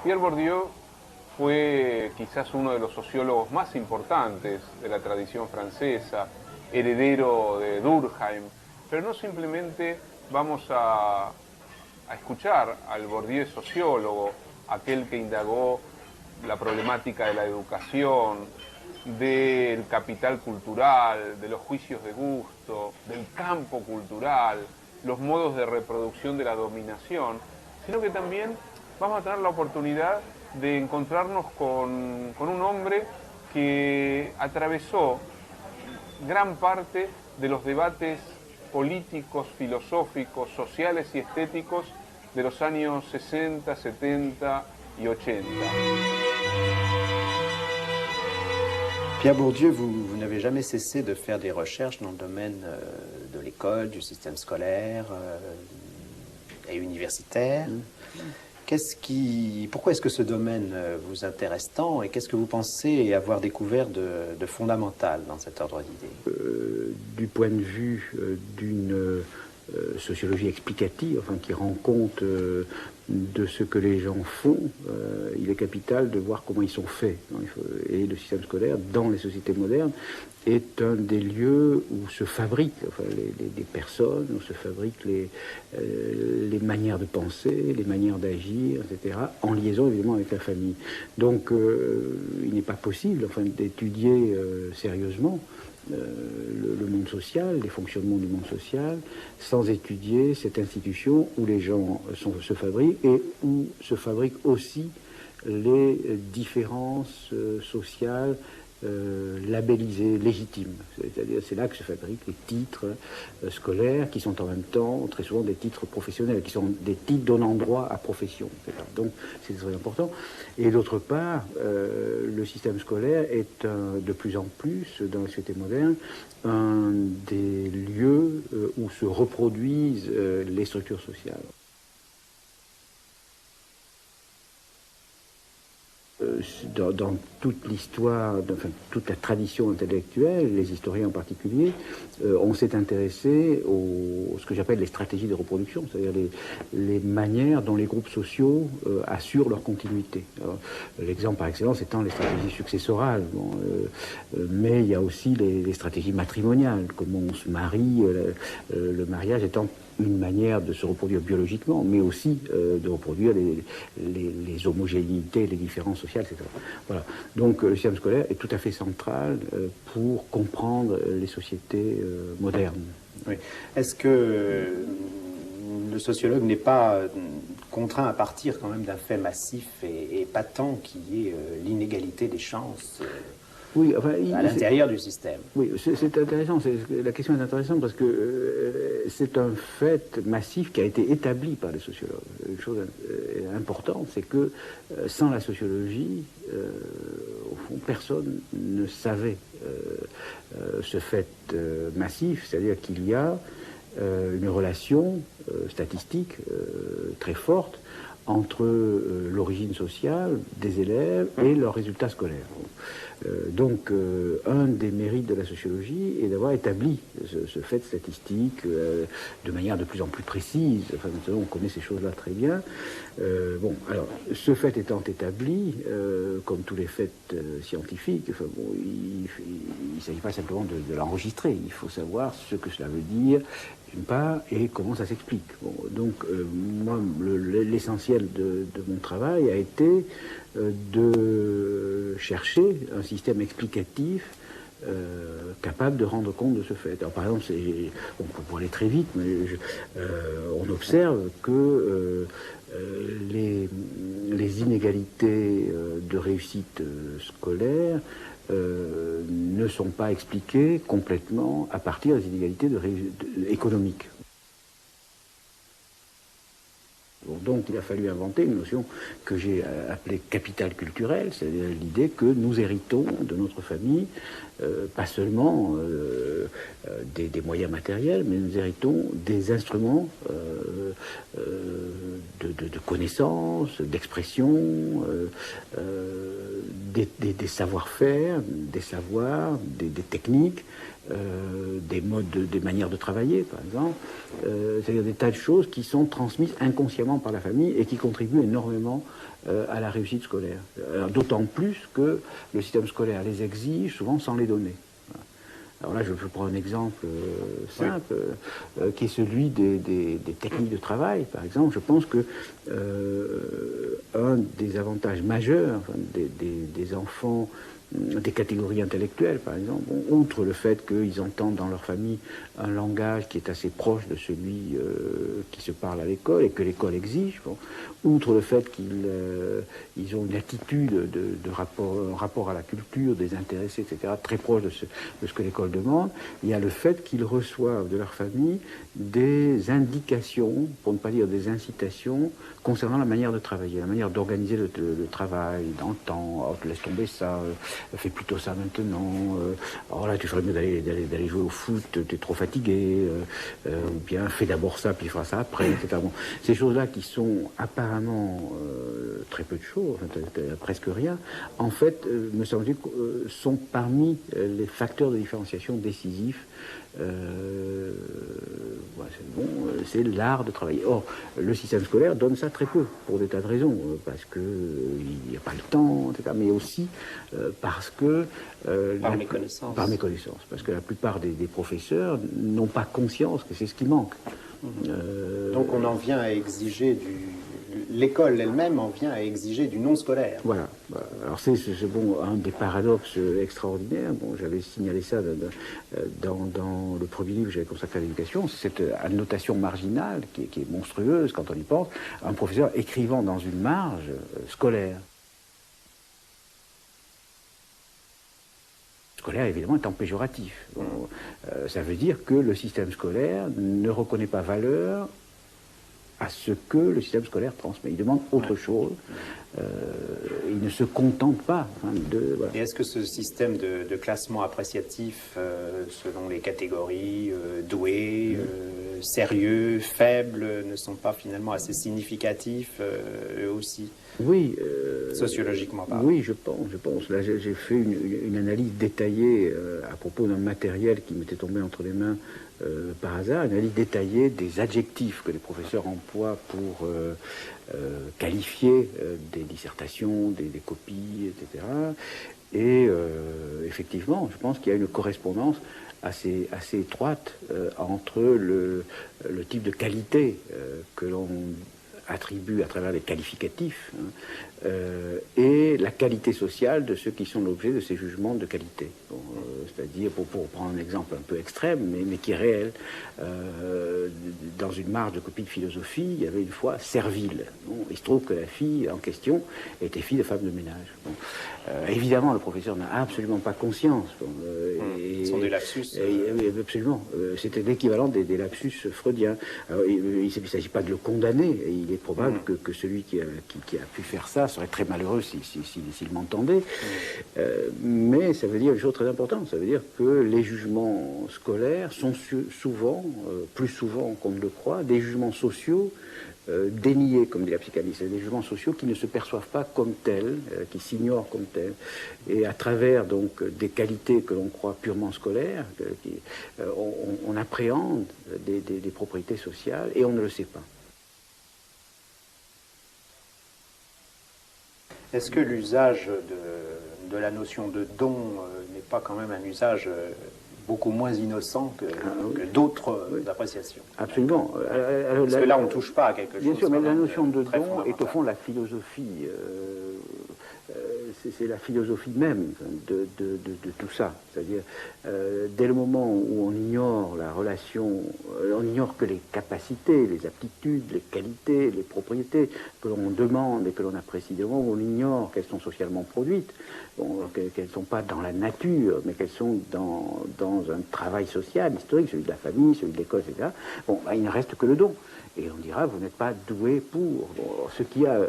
Pierre Bourdieu fue quizás uno de los sociólogos más importantes de la tradición francesa, heredero de Durkheim, pero no simplemente vamos a escuchar al Bourdieu sociólogo, aquel que indagó la problemática de la educación, del capital cultural, de los juicios de gusto, del campo cultural, los modos de reproducción de la dominación, sino que también vamos a tener la oportunidad de encontrarnos con un hombre que atravesó gran parte de los debates políticos, filosóficos, sociales y estéticos de los años 60, 70 y 80. Pierre Bourdieu, vous n'avez jamais cessé de faire des recherches dans le domaine de l'école, du système scolaire et universitaire. Pourquoi est-ce que ce domaine vous intéresse tant et qu'est-ce que vous pensez avoir découvert de fondamental dans cet ordre d'idées? Du point de vue d'une sociologie explicative, enfin, qui rend compte de ce que les gens font, il est capital de voir comment ils sont faits. Et le système scolaire, dans les sociétés modernes, est un des lieux où se fabriquent les personnes, où se fabriquent les manières de penser, les manières d'agir, etc., en liaison évidemment avec la famille. Donc il n'est pas possible d'étudier sérieusement le monde social, les fonctionnements du monde social, sans étudier cette institution où les gens se fabriquent et où se fabriquent aussi les différences sociales labellisées, légitimes. C'est-à-dire, c'est là que se fabriquent les titres scolaires qui sont en même temps très souvent des titres professionnels, qui sont des titres donnant droit à profession, etc. Donc c'est très important. Et d'autre part, le système scolaire est de plus en plus, dans la société moderne, un des lieux où se reproduisent les structures sociales. Dans toute l'histoire, enfin, toute la tradition intellectuelle, les historiens en particulier, on s'est intéressé à ce que j'appelle les stratégies de reproduction, c'est-à-dire les manières dont les groupes sociaux assurent leur continuité. L'exemple par excellence étant les stratégies successorales, mais il y a aussi les stratégies matrimoniales, comment on se marie, le mariage étant une manière de se reproduire biologiquement, mais aussi de reproduire les homogénéités, les différences sociales, etc. Voilà. Donc le système scolaire est tout à fait central pour comprendre les sociétés modernes. Oui. Est-ce que le sociologue n'est pas contraint à partir quand même d'un fait massif et patent qui est l'inégalité des chances oui, enfin, à l'intérieur du système? Oui, c'est intéressant. La question est intéressante parce que c'est un fait massif qui a été établi par les sociologues. Une chose importante, c'est que sans la sociologie, au fond, personne ne savait ce fait massif, c'est-à-dire qu'il y a une relation statistique très forte entre l'origine sociale des élèves et leurs résultats scolaires. Donc, un des mérites de la sociologie est d'avoir établi ce fait statistique de manière de plus en plus précise. Enfin, maintenant, on connaît ces choses-là très bien. Bon, alors, ce fait étant établi, comme tous les faits scientifiques, enfin, bon, il ne s'agit pas simplement de l'enregistrer. Il faut savoir ce que cela veut dire, d'une part, et comment ça s'explique. Bon, donc, moi, l'essentiel de mon travail a été de chercher un système explicatif capable de rendre compte de ce fait. Alors, par exemple, pour aller très vite, mais on observe que les inégalités de réussite scolaire ne sont pas expliquées complètement à partir des inégalités économiques. Donc il a fallu inventer une notion que j'ai appelée capital culturel, c'est-à-dire l'idée que nous héritons de notre famille pas seulement des moyens matériels, mais nous héritons des instruments de connaissance, d'expression, des savoir-faire, des savoirs, des techniques des manières de travailler, par exemple, c'est-à-dire des tas de choses qui sont transmises inconsciemment par la famille et qui contribuent énormément à la réussite scolaire. D'autant plus que le système scolaire les exige souvent sans les donner. Alors là, je prends un exemple simple, qui est celui des techniques de travail, par exemple. Je pense que un des avantages majeurs des enfants des catégories intellectuelles, par exemple, outre le fait qu'ils entendent dans leur famille un langage qui est assez proche de celui qui se parle à l'école et que l'école exige, outre le fait qu'ils ont une attitude de rapport à la culture, des intéressés, etc., très proche de ce que l'école demande, il y a le fait qu'ils reçoivent de leur famille des indications, pour ne pas dire des incitations, concernant la manière de travailler, la manière d'organiser le travail dans le temps. Oh, laisse tomber ça, fais plutôt ça maintenant. Alors là, tu ferais mieux d'aller jouer au foot, tu es trop fatigué. Ou bien fais d'abord ça, puis fera ça après, etc. Bon, ces choses-là qui sont apparemment très peu de choses, presque rien, en fait, me semble-t-il, sont parmi les facteurs de différenciation décisifs. C'est l'art de travailler. Or, le système scolaire donne ça très peu, pour des tas de raisons, parce qu'il n'y a pas le temps, etc., mais aussi parce que... par méconnaissance. Par méconnaissance, parce que la plupart des professeurs n'ont pas conscience que c'est ce qui manque. Donc on en vient à exiger l'école elle-même en vient à exiger du non scolaire. Voilà. Alors c'est bon, un des paradoxes extraordinaires. Bon, j'avais signalé ça dans le premier livre que j'avais consacré à l'éducation. C'est cette annotation marginale qui est monstrueuse quand on y pense. Un professeur écrivant dans une marge scolaire. Scolaire, évidemment, étant péjoratif. Bon, ça veut dire que le système scolaire ne reconnaît pas valeur à ce que le système scolaire transmet. Il demande autre chose. Il ne se contente pas de... Voilà. Et est-ce que ce système de classement appréciatif selon les catégories, doués, sérieux, faibles, ne sont pas finalement assez significatifs eux aussi? Oui. Sociologiquement parlant. Oui, je pense. Là, j'ai fait une analyse détaillée à propos d'un matériel qui m'était tombé entre les mains par hasard, une analyse détaillée des adjectifs que les professeurs emploient pour qualifier des dissertations, des copies, etc. Et effectivement, je pense qu'il y a une correspondance assez étroite entre le type de qualité que l'on attribue à travers les qualificatifs et la qualité sociale de ceux qui sont l'objet de ces jugements de qualité. Bon, c'est-à-dire, pour prendre un exemple un peu extrême, mais qui est réel, dans une marge de copie de philosophie, il y avait une fois Serville. Bon, il se trouve que la fille en question était fille de femme de ménage. Bon, évidemment, le professeur n'a absolument pas conscience. Bon, ce sont des lapsus. Absolument. C'était l'équivalent des lapsus freudiens. Alors, il ne s'agit pas de le condamner. Il est probable que celui qui a pu faire ça serait très malheureux s'il m'entendait. Mais ça veut dire une chose très importante. Ça veut dire que les jugements scolaires sont souvent, plus souvent qu'on ne le croit, des jugements sociaux déniés, comme dit la psychanalyse, des jugements sociaux qui ne se perçoivent pas comme tels, qui s'ignorent comme tels, et à travers donc des qualités que l'on croit purement scolaires, on appréhende des propriétés sociales et on ne le sait pas. Est-ce que l'usage de la notion de don n'est pas quand même un usage beaucoup moins innocent que d'autres appréciations? Absolument. Parce que là, on ne touche pas à quelque chose. Bien sûr, mais la notion de don est au fond la philosophie. C'est la philosophie même de tout ça. C'est-à-dire, dès le moment où on ignore la relation, on ignore que les capacités, les aptitudes, les qualités, les propriétés que l'on demande et que l'on apprécie, dès le moment où on ignore qu'elles sont socialement produites, qu'elles ne sont pas dans la nature, mais qu'elles sont dans un travail social, historique, celui de la famille, celui de l'école, etc., il ne reste que le don. Et on dira, vous n'êtes pas doué pour. Bon, ce qui a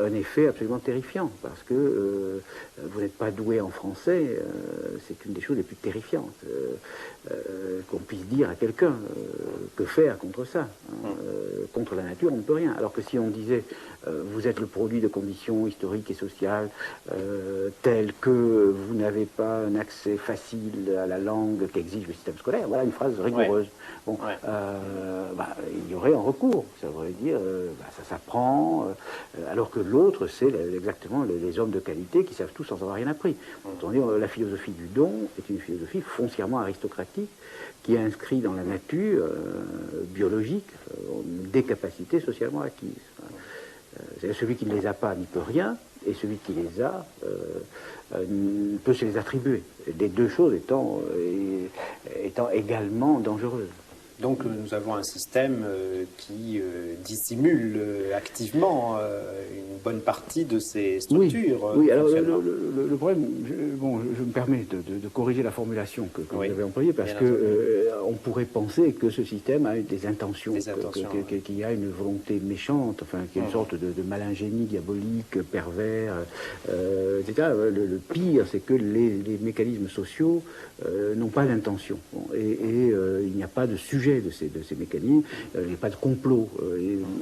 un effet absolument terrifiant, parce que vous n'êtes pas doué en français, c'est une des choses les plus terrifiantes qu'on puisse dire à quelqu'un. Que faire contre ça, hein? Contre la nature, on ne peut rien. Alors que si on disait, vous êtes le produit de conditions historiques et sociales telles que vous n'avez pas un accès facile à la langue qu'exige le système scolaire, voilà une phrase rigoureuse. Ouais. Bon, il y aurait un recours, ça voudrait dire, ça s'apprend, alors que l'autre, c'est exactement les hommes de qualité qui savent tout sans avoir rien appris. Autrement dit, la philosophie du don est une philosophie foncièrement aristocratique qui inscrit dans la nature biologique des capacités socialement acquises. Celui qui ne les a pas n'y peut rien, et celui qui les a peut se les attribuer. Les deux choses étant également dangereuses. Donc nous avons un système qui dissimule activement une bonne partie de ces structures. Oui, alors le problème, je me permets de corriger la formulation que vous avez employée, parce qu'on pourrait penser que ce système a des intentions, qu'il y a une volonté méchante, enfin qu'il y a une sorte de malingénie diabolique, pervers, etc. Le pire, c'est que les mécanismes sociaux n'ont pas d'intention. Il n'y a pas de sujet de ces mécanismes, il n'y a pas de complot.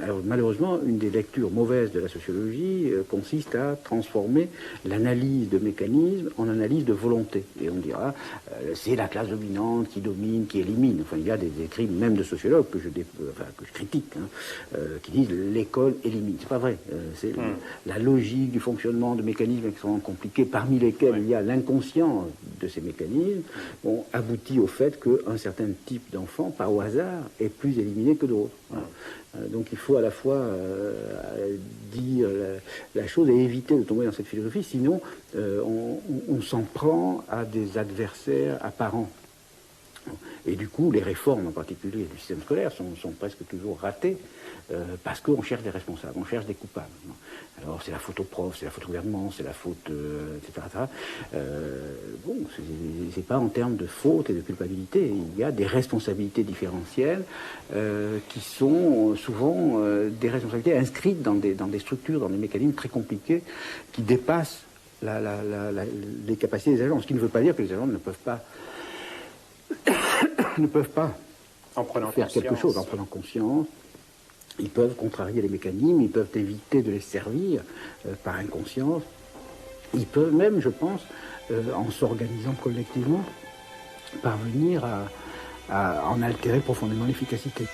Alors malheureusement, une des lectures mauvaises de la sociologie consiste à transformer l'analyse de mécanismes en analyse de volonté. Et on dira, c'est la classe dominante qui domine, qui élimine. Enfin, il y a des écrits même de sociologues que je critique, qui disent l'école élimine. C'est pas vrai. C'est la logique du fonctionnement de mécanismes extrêmement compliqués, parmi lesquels il y a l'inconscient de ces mécanismes, aboutit au fait qu'un certain type d'enfant, par au hasard, est plus éliminé que d'autres. Donc il faut à la fois dire la chose et éviter de tomber dans cette philosophie, sinon on s'en prend à des adversaires apparents. Et du coup, les réformes en particulier du système scolaire sont presque toujours ratées parce qu'on cherche des responsables, on cherche des coupables. Alors c'est la faute au prof, c'est la faute au gouvernement, c'est la faute, etc. C'est pas en termes de faute et de culpabilité. Il y a des responsabilités différentielles qui sont souvent des responsabilités inscrites dans des structures, dans des mécanismes très compliqués qui dépassent les capacités des agents. Ce qui ne veut pas dire que les agents ne peuvent pas faire quelque chose en prenant conscience. Ils peuvent contrarier les mécanismes, ils peuvent éviter de les servir par inconscience. Ils peuvent même, je pense, en s'organisant collectivement, parvenir à en altérer profondément l'efficacité.